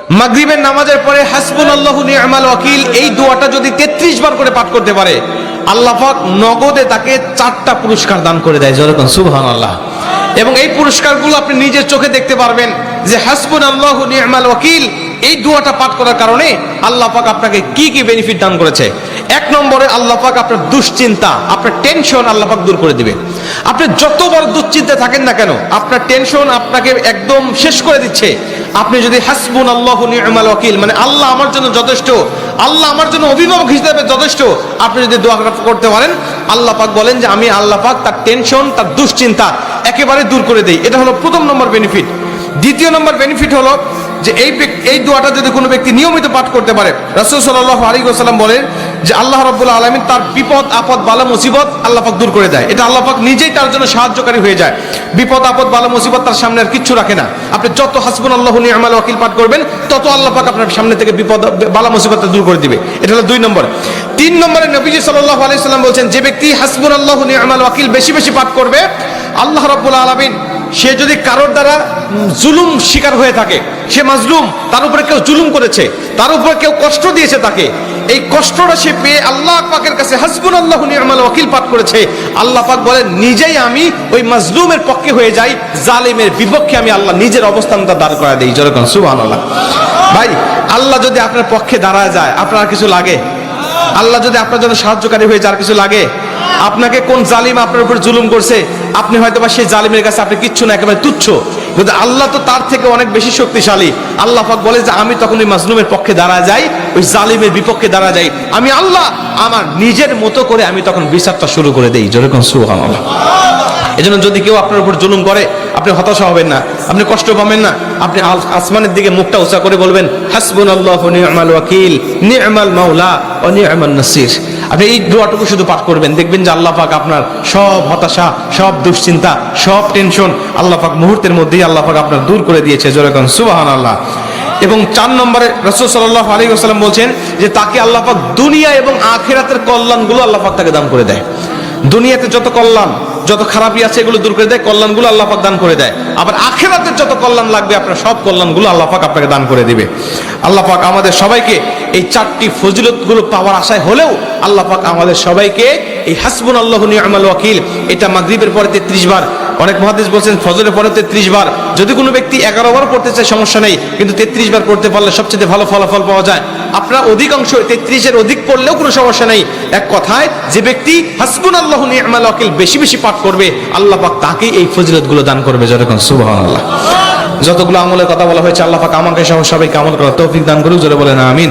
মাগরিবের নামাজের পরে হাসবুনাল্লাহু নি'মাল ওয়াকিল এই দোয়াটা যদি 33 বার করে পাঠ করতে পারে, আল্লাহ পাক নগদে তাকে 4টা পুরস্কার দান করে দেয়। যেরকম সুবহানাল্লাহ। এবং এই পুরস্কারগুলো আপনি নিজের চোখে দেখতে পারবেন যে হাসবুনাল্লাহু নি'মাল ওয়াকিল এই দোয়াটা পাঠ করার কারণে আল্লাহ পাক আপনাকে কি কি বেনিফিট দান করেছে। এক নম্বরে আল্লাহ পাক আপনার দুশ্চিন্তা, আপনার টেনশন আল্লাহ পাক দূর করে দিবে। আপনি যত বড় দুশ্চিন্তায় থাকেন না কেন, আপনার টেনশন আপনাকে একদম শেষ করে দিচ্ছে। আপনি যদি হাসবুনাল্লাহু নি'মাল ওয়াকিল মানে আল্লাহ আমার জন্য যথেষ্ট, আল্লাহ আমার জন্য অভিভাবক হিসেবে যথেষ্ট, আপনি যদি দোয়া করতে পারেন, আল্লাহ পাক বলেন যে আমি আল্লাহ পাক তার টেনশন, তার দুশ্চিন্তা একেবারে দূর করে দেই। এটা হলো প্রথম নম্বর বেনিফিট। দ্বিতীয় নম্বর বেনিফিট হলো যে এই দোয়াটা যদি কোনো ব্যক্তি নিয়মিত পাঠ করতে পারে, রাসূল সাল্লাল্লাহু আলাইহি ওয়াসাল্লাম বলেন যে আল্লাহ রাব্বুল আলামিন তার বিপদ আপদ বালা মুসিবত আল্লাহ পাক দূর করে দেয়। এটা আল্লাহ পাক নিজেই তার জন্য সাহায্যকারী হয়ে যায়। বিপদ আপদ বালা মুসিবত তার সামনে আর কিচ্ছু রাখে না। আপনি যত হাসবুনাল্লাহু নি'মাল ওয়াকিল পাঠ করবেন, তত আল্লাহ পাক আপনার সামনে থেকে বিপদ বালা মুসিবতটা দূর করে দিবে। এটা হলো 2 নম্বর। 3 নম্বরে নবীজি সাল্লাল্লাহু আলাইহি ওয়াসাল্লাম বলেন, যে ব্যক্তি হাসবুনাল্লাহু নি'মাল ওয়াকিল বেশি বেশি পাঠ করবে, আল্লাহ রাব্বুল আলামিন সে যদি কারোর দ্বারা জুলুম শিকার হয়ে থাকে, সে মাজলুম, তার উপরে কেউ জুলুম করেছে, তার উপরে কেউ কষ্ট দিয়েছে, তাকে এই কষ্টটা সে পেয়ে আল্লাহ পাকের কাছে হাসবুনাল্লাহু নি'মাল ওয়াকিল পাঠ করেছে, আল্লাহ পাক বলেন নিজেই আমি ওই মাজলুমের পক্ষে হয়ে যাই, জালিমের বিপক্ষে আমি আল্লাহ নিজের অবস্থানটা দাঁড় করায় দেই। যেরকম সুবহানাল্লাহ। ভাই, আল্লাহ যদি আপনার পক্ষে দাঁড়ায় যায়, আপনার কিছু লাগে? আল্লাহ যদি আপনার জন্য সাহায্যকারী হয়ে যায়, আর কিছু লাগে? আপনাকে কোন জালিম আপনার উপর জুলুম করছে, আপনি হয়তো বা সেই জালিমের কাছে আপনি কিচ্ছু না, একেবারে তুচ্ছ, কিন্তু আল্লাহ তো তার থেকে অনেক বেশি শক্তিশালী। আল্লাহ পাক বলে যে আমি তখন ওই মাজলুমের পক্ষে দাঁড়া যাই, ওই জালিমের বিপক্ষে দাঁড়া যাই, আমি আল্লাহ আমার নিজের মতো করে আমি তখন বিচারটা শুরু করে দেই। যেরকম সুবহানাল্লাহ। এজন্য যদি কেউ আপনার উপর জুলুম করে, আপনি হতাশা হবেন না, আপনি কষ্ট পাবেন না, আপনি আসমানের দিকে মুখটা উঁচা করে বলবেন হাসবুনাল্লাহু নি'মাল ওয়াকিল নি'মাল মাওলা ওয়া নি'মান নাসির। আপনি এই দোয়াটুকু শুধু পাঠ করবেন, দেখবেন যে আল্লাহ পাক আপনার সব হতাশা, সব দুশ্চিন্তা, সব টেনশন আল্লাহ পাক মুহূর্তের মধ্যেই আল্লাহ পাক আপনার দূর করে দিয়েছে। যেরকম সুবহানাল্লাহ। এবং 4 নম্বরে রাসূল সাল্লাল্লাহু আলাইহি ওয়াসাল্লাম বলছেন যে তাকে আল্লাহ পাক দুনিয়া এবং আখিরাতের কল্যাণগুলো আল্লাহ পাক তাকে দান করে দেয়। দুনিয়াতে যত কল্যাণ, যত খারাপই আছে এগুলো দূর করে দেয়, কল্যাণগুলো আল্লাহ পাক দান করে দেয়। আবার আখিরাতের যত কল্যাণ লাগবে আপনার সব কল্যাণগুলো আল্লাহ পাক আপনাকে দান করে দিবে। আল্লাহ পাক আমাদের সবাইকে এই 4টি ফজিলতগুলো পাওয়ার আশায় হলেও আল্লাহ পাক আমাদের সবাইকে এই হাসবুনাল্লাহু নি'মাল ওয়াকিল এটা মাগরিবের পরে 33 বার, অনেক মুহাদ্দিস বলেন ফজরের পরে 33 বার, যদি কোনো ব্যক্তি 11 বার পড়তে চায় সমস্যা নেই, কিন্তু 33 বার পড়তে পারলে সবচেয়ে ভালো ফলাফল পাওয়া যায়। আপনারা অধিকাংশ 33-এর অধিক পড়লেও কোনো সমস্যা নেই। এক কথায় যে ব্যক্তি হাসবুনাল্লাহু নি'মাল ওয়াকিল বেশি বেশি পাঠ করবে, আল্লাহ পাক তাকে এই ফজিলতগুলো দান করবে। যেরকম সুবহানাল্লাহ। যতগুলো আমলের কথা বলা হয়েছে আল্লাহ পাক আমাকে সহ সবাইকে আমল করার তৌফিক দান করুক। জোরে বলেন আমিন।